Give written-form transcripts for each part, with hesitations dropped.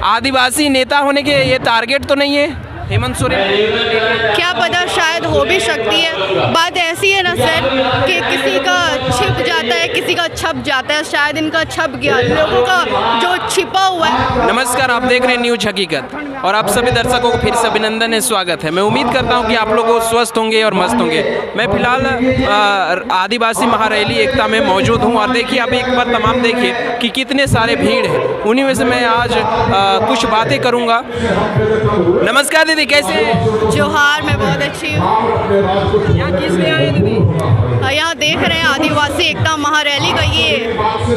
आदिवासी नेता होने के ये टारगेट तो नहीं है हेमंत सोरेन? क्या पता, शायद हो भी सकती है। बात ऐसी है ना सर कि किसी का छिप जाता है, किसी का छप जाता है। शायद इनका छप गया, लोगों का जो छिपा हुआ है। नमस्कार, आप देख रहे हैं न्यूज हकीकत और आप सभी दर्शकों को फिर से अभिनंदन है, स्वागत है। मैं उम्मीद करता हूं कि आप लोग स्वस्थ होंगे और मस्त होंगे। मैं फिलहाल आदिवासी महारैली एकता में मौजूद हूं और देखिए अभी एक बार तमाम देखिए कि कितने सारे भीड़ है। उन्हीं में से मैं आज कुछ बातें करूँगा। नमस्कार दीदी, कैसे हैं? जोहार, मैं बहुत अच्छी हूँ। यहाँ किस लिए आए दीदी? यहाँ देख रहे हैं आदिवासी एकता महारैली का ये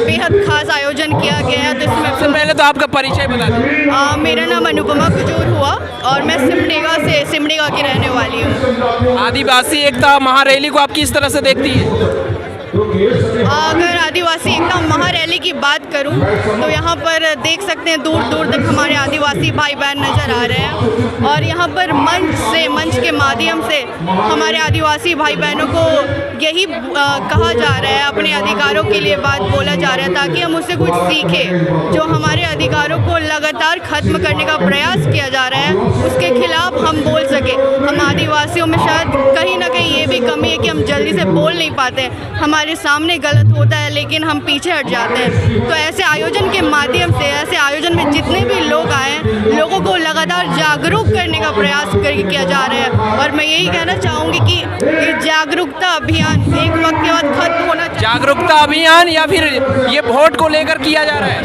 बेहद खास आयोजन किया गया है। तो इसमें सबसे पहले तो आपका परिचय बता दें। मेरा नाम अनुपमा कुजूर हुआ और मैं सिमडेगा की रहने वाली हूँ। आदिवासी एकता महारैली को आप किस तरह से देखती है? अगर आदिवासी एकता महारैली की बात करूं तो यहाँ पर देख सकते हैं दूर दूर तक हमारे आदिवासी भाई बहन नज़र आ रहे हैं और यहाँ पर मंच के माध्यम से हमारे आदिवासी भाई बहनों को यही कहा जा रहा है, अपने अधिकारों के लिए बात बोला जा रहा है ताकि हम उससे कुछ सीखें। जो हमारे अधिकारों को लगातार ख़त्म करने का प्रयास किया जा रहा है उसके खिलाफ हम बोल सकें। हम आदिवासियों में शायद कहीं ना कहीं ये भी कमी है कि हम जल्दी से बोल नहीं पाते। हमारे सामने गलत होता है लेकिन हम पीछे हट जाते हैं। तो ऐसे आयोजन के माध्यम से, ऐसे आयोजन में जितने भी लोग आए, लोगों को लगातार जागरूक करने का प्रयास किया जा रहा है। और मैं यही कहना चाहूँगी कि ये जागरूकता अभियान एक वक्त के बाद खत्म होना चाहिए। जागरूकता अभियान या फिर ये वोट को लेकर किया जा रहा है?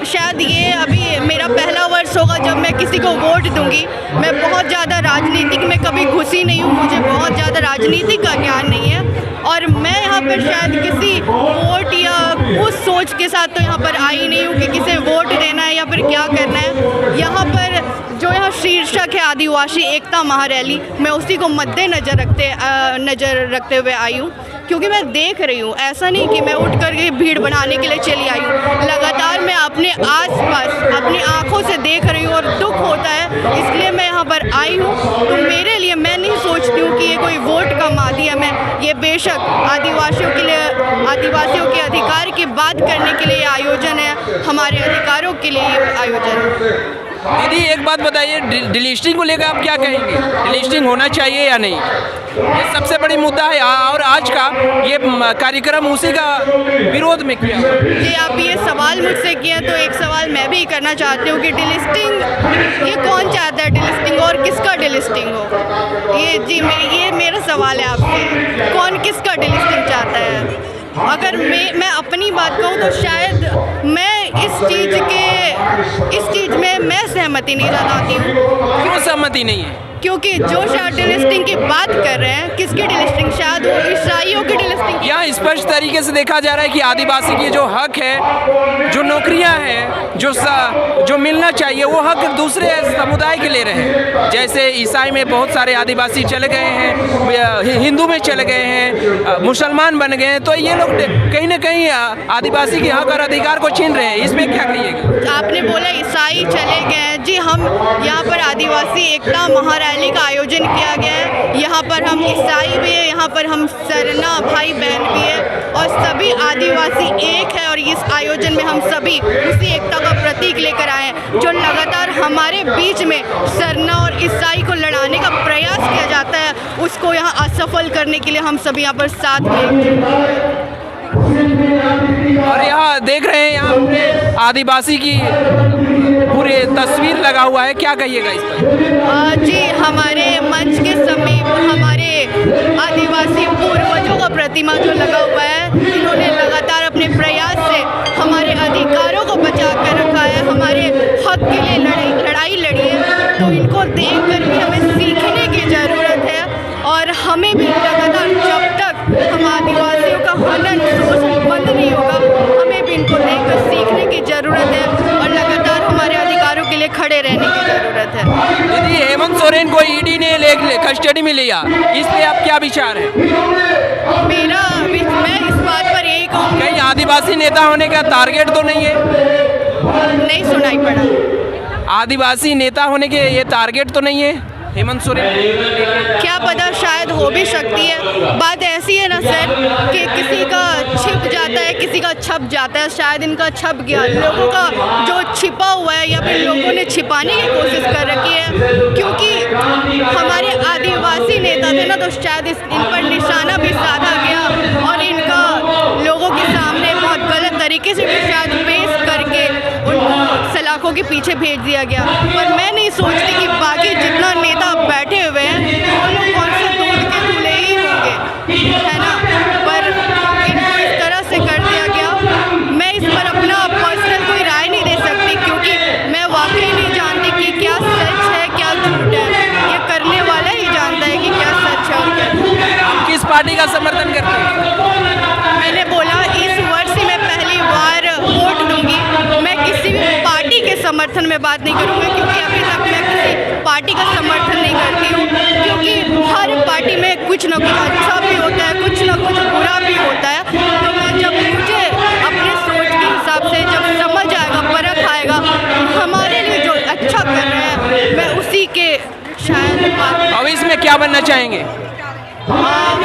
शायद ये अभी मेरा पहला वर्ष होगा जब मैं किसी को वोट दूंगी। मैं बहुत ज़्यादा राजनीतिक में कभी घुसी नहीं हूँ, मुझे बहुत ज़्यादा राजनीति का ज्ञान नहीं है और मैं यहाँ पर शायद किसी वोट या उस सोच के साथ तो यहाँ पर आई नहीं हूँ कि किसे वोट देना है या फिर क्या करना है। यहाँ पर जो यहाँ शीर्षक है आदिवासी एकता महारैली, मैं उसी को मद्देनजर रखते हुए आई हूँ क्योंकि मैं देख रही हूँ, ऐसा नहीं कि मैं उठ करके भीड़ बनाने के लिए चली आई हूँ। लगातार मैं अपने आसपास अपनी आंखों से देख रही हूँ और दुख होता है, इसलिए मैं यहाँ पर आई हूँ। तो मेरे लिए मैं नहीं सोचती हूँ कि ये कोई वोट का माध्यम है। ये बेशक आदिवासियों के अधिकार की बात करने के लिए आयोजन है, हमारे अधिकारों के लिए ये आयोजन है। दीदी एक बात बताइए, डिलिस्टिंग को लेकर आप क्या कहेंगे? डिलिस्टिंग होना चाहिए या नहीं? ये सबसे बड़ी मुद्दा है और आज का ये कार्यक्रम उसी का विरोध में किया। जी, आप ये सवाल मुझसे किया तो एक सवाल मैं भी करना चाहती हूँ कि डिलिस्टिंग ये कौन चाहता है डिलिस्टिंग और किसका डिलिस्टिंग हो? ये मेरा सवाल है आपसे, कौन किसका डिलिस्टिंग चाहता है? अगर मैं अपनी बात कहूँ तो शायद मैं इस चीज़ में मैं सहमति नहीं जताती हूँ। क्यों सहमति नहीं है? क्योंकि जो शायद डिलिस्टिंग की बात कर रहे हैं, किसकी डिलिस्टिंग? शायद वो ईसाइयों की डिलिस्टिंग। यहाँ स्पष्ट तरीके से देखा जा रहा है कि आदिवासी की जो हक है, जो नौकरियाँ हैं, जो मिलना चाहिए वो हक दूसरे समुदाय के ले रहे हैं। जैसे ईसाई में बहुत सारे आदिवासी चले गए हैं, हिंदू में चले गए हैं, मुसलमान बन गए हैं, तो ये लोग कहीं ना कहीं आदिवासी के हक और अधिकार को छीन रहे हैं। इसमें क्या कहिएगा? आपने बोला ईसाई चले गए हैं। जी, हम यहाँ पर आदिवासी एकता महारैली का आयोजन किया गया है। यहाँ पर हम ईसाई भी है, यहाँ पर हम सरना भाई बहन भी है और सभी आदिवासी एक है। और इस आयोजन में हम सभी उसी एकता का प्रतीक लेकर आए हैं जो लगातार हमारे बीच में सरना और ईसाई को लड़ाने का प्रयास किया जाता है, उसको यहाँ असफल करने के लिए हम सभी यहाँ पर साथ में। और यहाँ देख रहे हैं, यहाँ आदिवासी की पूरे तस्वीर लगा हुआ है, क्या कहिएगा इस पर? जी, हमारे मंच के समीप हमारे आदिवासी पूर्वजों का प्रतिमा जो लगा हुआ है, इन्होंने लगातार अपने प्रयास से हमारे अधिकारों को बचा कर रखा है, हमारे हक के लिए लड़ाई लड़ी है। तो इनको देख कर भी हमें सीखने की ज़रूरत है और हमें भी लगातार जब तक हम आदिवासियों का हनन बंद नहीं होगा, हमें भी इनको देखकर सीखने की ज़रूरत है और लगातार हमारे अधिकारों के लिए खड़े रहने की ज़रूरत है। यदि हेमंत सोरेन को ईडी ने कस्टडी में लिया, इस पे आप क्या विचार है? मैं इस बात पर यही कहूँगी, कहीं आदिवासी नेता होने का टारगेट तो नहीं है? नहीं सुनाई पड़ा। आदिवासी नेता होने के ये टारगेट तो नहीं है हेमंत सोरेन? क्या पता, शायद हो भी सकती है। बात ऐसी है ना सर कि किसी का छिप जाता है, किसी का छप जाता है। शायद इनका छप गया, लोगों का जो छिपा छिपाने की कोशिश कर रखी है, क्योंकि हमारे आदिवासी नेता थे ना, तो शायद इन पर निशाना भी साधा गया और इनका लोगों के सामने बहुत गलत तरीके से भी शायद पेश करके उनको सलाखों के पीछे भेज दिया गया। पर मैं नहीं सोचती कि बाकी जितना नेता बैठे हुए हैं वो लोग कौन से दूध के धुले ही होंगे, है ना। पर इनको इस तरह से कर दिया गया। मैं इस पर अपना पर्सनल कोई राय नहीं दे सकती, क्योंकि मैं वाकई नहीं जानती कि क्या सच है क्या झूठ है। ये करने वाला ही जानता है कि क्या सच है और क्या झूठ है। आप किस पार्टी का समर्थन करते हैं? मैंने बोला इस वर्ष ही मैं पहली बार वोट दूंगी। मैं किसी भी पार्टी के समर्थन में बात नहीं करूंगी, क्योंकि अभी तक मैं किसी पार्टी का समर्थन नहीं करती हूँ, क्योंकि हर पार्टी में कुछ ना कुछ अच्छा भी होता है, कुछ ना कुछ बुरा भी होता है। तो मैं जब मुझे अपने सोच के हिसाब से जब समझ आएगा, परख आएगा, हमारे लिए जो अच्छा कर रहे हैं मैं उसी के शायद बात। भविष्य में क्या बनना चाहेंगे? हाँ,